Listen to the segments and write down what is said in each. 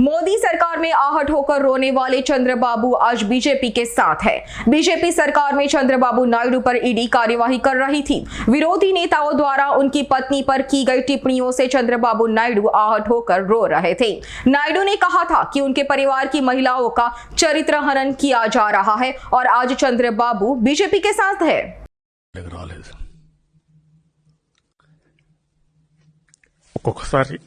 मोदी सरकार में आहट होकर रोने वाले चंद्रबाबू आज बीजेपी के साथ है। बीजेपी सरकार में चंद्रबाबू नायडू पर ईडी कार्यवाही कर रही थी। विरोधी नेताओं द्वारा उनकी पत्नी पर की गई टिप्पणियों से चंद्रबाबू नायडू आहट होकर रो रहे थे। नायडू ने कहा था कि उनके परिवार की महिलाओं का चरित्र हनन किया जा रहा है और आज चंद्रबाबू बीजेपी के साथ है। ఒక్కొక్కసారి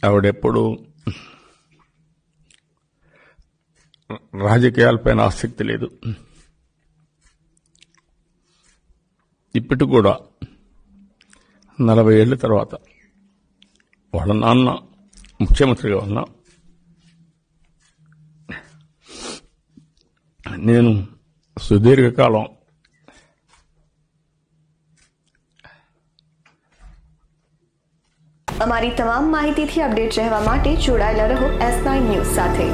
ఆవిడెప్పుడు రాజకీయాలపైన ఆసక్తి లేదు. ఇప్పటికి కూడా 40 ఏళ్ల తర్వాత వాళ్ళ నాన్న ముఖ్యమంత్రిగా ఉన్నా నేను సుదీర్ఘకాలం અમારી તમામ માહિતીથી અપડેટ રહેવા માટે જોડાયેલા રહો S9 ન્યૂઝ સાથે।